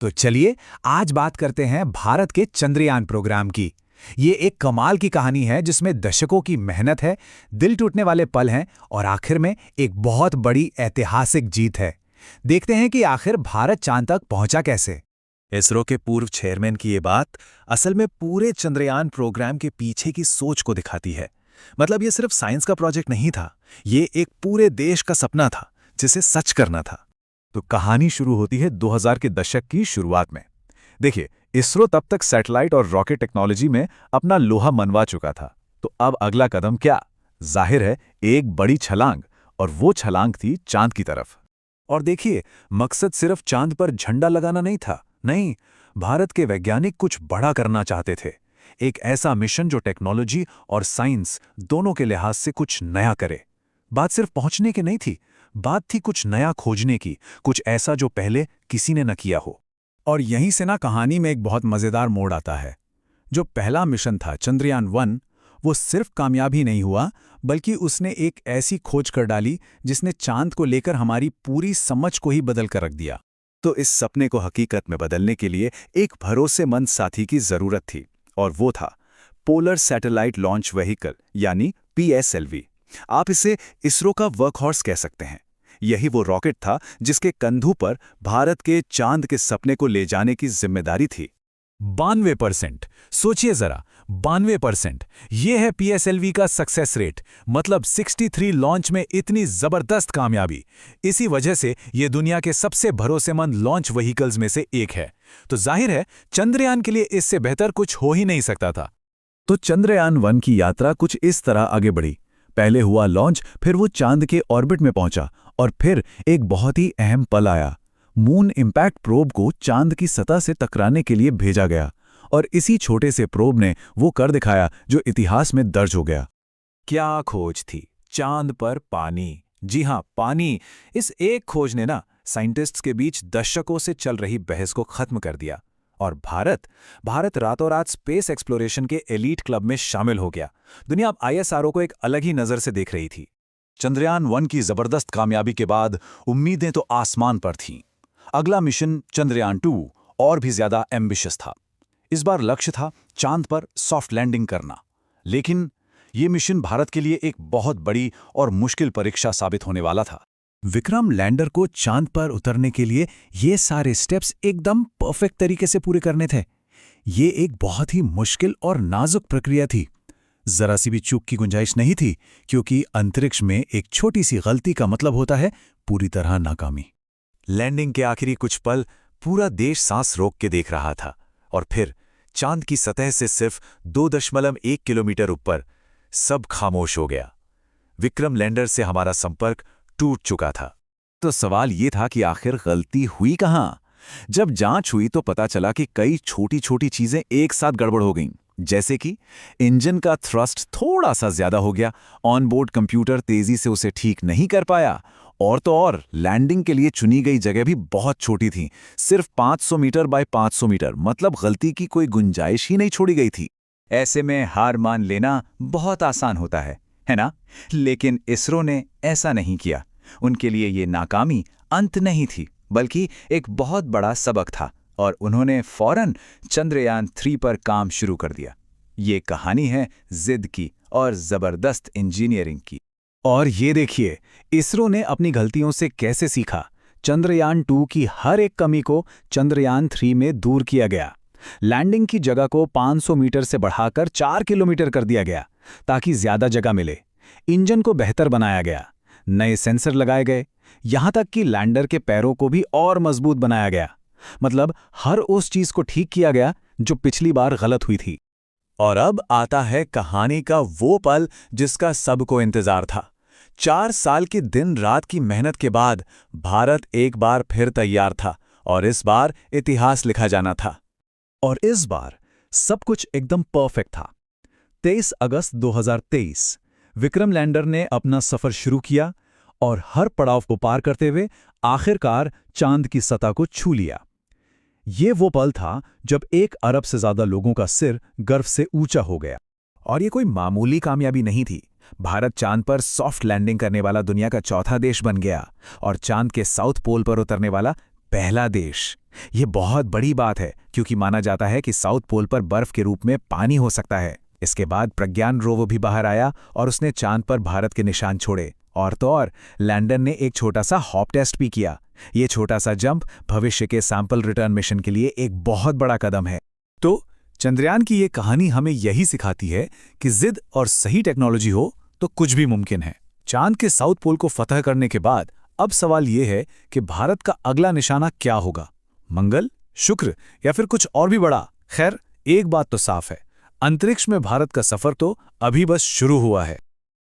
तो चलिए आज बात करते हैं भारत के चंद्रयान प्रोग्राम की। ये एक कमाल की कहानी है जिसमें दशकों की मेहनत है, दिल टूटने वाले पल हैं और आखिर में एक बहुत बड़ी ऐतिहासिक जीत है। देखते हैं कि आखिर भारत चांद तक पहुंचा कैसे। इसरो के पूर्व चेयरमैन की ये बात असल में पूरे चंद्रयान प्रोग्राम के पीछे की सोच को दिखाती है। मतलब ये सिर्फ साइंस का प्रोजेक्ट नहीं था, ये एक पूरे देश का सपना था जिसे सच करना था। तो कहानी शुरू होती है 2000 के दशक की शुरुआत में। देखिए, इसरो तब तक सैटेलाइट और रॉकेट टेक्नोलॉजी में अपना लोहा मनवा चुका था। तो अब अगला कदम क्या? जाहिर है एक बड़ी छलांग, और वो छलांग थी चांद की तरफ। और देखिए, मकसद सिर्फ चांद पर झंडा लगाना नहीं था। नहीं, भारत के वैज्ञानिक कुछ बड़ा करना चाहते थे। एक ऐसा मिशन जो टेक्नोलॉजी और साइंस दोनों के लिहाज से कुछ नया करे। बात सिर्फ पहुंचने की नहीं थी, बात थी कुछ नया खोजने की, कुछ ऐसा जो पहले किसी ने न किया हो। और यहीं से ना कहानी में एक बहुत मजेदार मोड़ आता है। जो पहला मिशन था चंद्रयान 1, वो सिर्फ कामयाब ही नहीं हुआ, बल्कि उसने एक ऐसी खोज कर डाली जिसने चांद को लेकर हमारी पूरी समझ को ही बदल कर रख दिया। तो इस सपने को हकीकत में बदलने के लिए एक भरोसेमंद साथी की जरूरत थी, और वो था पोलर सैटेलाइट लॉन्च व्हीकल यानी PSLV। आप इसे इसरो का वर्कहॉर्स कह सकते हैं। यही वो रॉकेट था जिसके कंधों पर भारत के चांद के सपने को ले जाने की जिम्मेदारी थी। 92%। सोचिए जरा, 92%। ये है PSLV का सक्सेस रेट। मतलब 63 लॉन्च में इतनी जबरदस्त कामयाबी। इसी वजह से ये दुनिया के सबसे भरोसेमंद लॉन्च व्हीकल्स में से एक है। तो जाहिर है चंद्रयान के लिए इससे बेहतर कुछ हो ही नहीं सकता था। तो चंद्रयान 1 की यात्रा कुछ इस तरह आगे बढ़ी। पहले हुआ लॉन्च, फिर वो चांद के ऑर्बिट में पहुंचा, और फिर एक बहुत ही अहम पल आया। मून इंपैक्ट प्रोब को चांद की सतह से टकराने के लिए भेजा गया, और इसी छोटे से प्रोब ने वो कर दिखाया जो इतिहास में दर्ज हो गया। क्या खोज थी? चांद पर पानी। जी हां, पानी। इस एक खोज ने ना साइंटिस्ट्स के बीच दशकों से चल रही बहस को खत्म कर दिया। और भारत रातों रात स्पेस एक्सप्लोरेशन के एलीट क्लब में शामिल हो गया। दुनिया अब ISRO को एक अलग ही नजर से देख रही थी। चंद्रयान 1 की जबरदस्त कामयाबी के बाद उम्मीदें तो आसमान पर थीं। अगला मिशन चंद्रयान 2 और भी ज्यादा एम्बिशियस था। इस बार लक्ष्य था चांद पर सॉफ्ट लैंडिंग करना। लेकिन यह मिशन भारत के लिए एक बहुत बड़ी और मुश्किल परीक्षा साबित होने वाला था। विक्रम लैंडर को चांद पर उतरने के लिए ये सारे स्टेप्स एकदम परफेक्ट तरीके से पूरे करने थे। ये एक बहुत ही मुश्किल और नाजुक प्रक्रिया थी। जरा सी भी चूक की गुंजाइश नहीं थी, क्योंकि अंतरिक्ष में एक छोटी सी गलती का मतलब होता है पूरी तरह नाकामी। लैंडिंग के आखिरी कुछ पल पूरा देश सांस रोक के देख रहा था, और फिर चांद की सतह से सिर्फ 2.1 किलोमीटर ऊपर सब खामोश हो गया। विक्रम लैंडर से हमारा संपर्क टूट चुका था। तो सवाल ये था कि आखिर गलती हुई कहां? जब जांच हुई तो पता चला कि कई छोटी छोटी चीजें एक साथ गड़बड़ हो गईं। जैसे कि इंजन का थ्रस्ट थोड़ा सा ज्यादा हो गया, ऑनबोर्ड कंप्यूटर तेजी से उसे ठीक नहीं कर पाया, और तो और लैंडिंग के लिए चुनी गई जगह भी बहुत छोटी थी, सिर्फ 500 मीटर बाय 500 मीटर। मतलब गलती की कोई गुंजाइश ही नहीं छोड़ी गई थी। ऐसे में हार मान लेना बहुत आसान होता है ना? लेकिन इसरो ने ऐसा नहीं किया। उनके लिए ये नाकामी अंत नहीं थी, बल्कि एक बहुत बड़ा सबक था, और उन्होंने फौरन चंद्रयान 3 पर काम शुरू कर दिया। ये कहानी है जिद की और जबरदस्त इंजीनियरिंग की। और ये देखिए, इसरो ने अपनी गलतियों से कैसे सीखा। चंद्रयान 2 की हर एक कमी को चंद्रयान 3 में दूर किया गया। लैंडिंग की जगह को 500 मीटर से बढ़ाकर 4 किलोमीटर कर दिया गया, ताकि ज्यादा जगह मिले। इंजन को बेहतर बनाया गया, नए सेंसर लगाए गए, यहां तक कि लैंडर के पैरों को भी और मजबूत बनाया गया। मतलब हर उस चीज को ठीक किया गया जो पिछली बार गलत हुई थी। और अब आता है कहानी का वो पल जिसका सबको इंतजार था। 4 साल की दिन रात की मेहनत के बाद भारत एक बार फिर तैयार था, और इस बार इतिहास लिखा जाना था। और इस बार सब कुछ एकदम परफेक्ट था। 23 अगस्त 2023 विक्रम लैंडर ने अपना सफर शुरू किया, और हर पड़ाव को पार करते हुए आखिरकार चांद की सतह को छू लिया। ये वो पल था जब 1 अरब से ज्यादा लोगों का सिर गर्व से ऊंचा हो गया। और ये कोई मामूली कामयाबी नहीं थी। भारत चांद पर सॉफ्ट लैंडिंग करने वाला दुनिया का चौथा देश बन गया, और चांद के साउथ पोल पर उतरने वाला पहला देश। ये बहुत बड़ी बात है क्योंकि माना जाता है कि साउथ पोल पर बर्फ के रूप में पानी हो सकता है। इसके बाद प्रज्ञान रोवर भी बाहर आया और उसने चांद पर भारत के निशान छोड़े। और तो और लैंडर ने एक छोटा सा हॉप टेस्ट भी किया। ये छोटा सा जंप भविष्य के सैंपल रिटर्न मिशन के लिए एक बहुत बड़ा कदम है। तो चंद्रयान की ये कहानी हमें यही सिखाती है कि जिद और सही टेक्नोलॉजी हो तो कुछ भी मुमकिन है। चांद के साउथ पोल को फतह करने के बाद अब सवाल ये है कि भारत का अगला निशाना क्या होगा? मंगल, शुक्र या फिर कुछ और भी बड़ा? खैर, एक बात तो साफ है, अंतरिक्ष में भारत का सफर तो अभी बस शुरू हुआ है।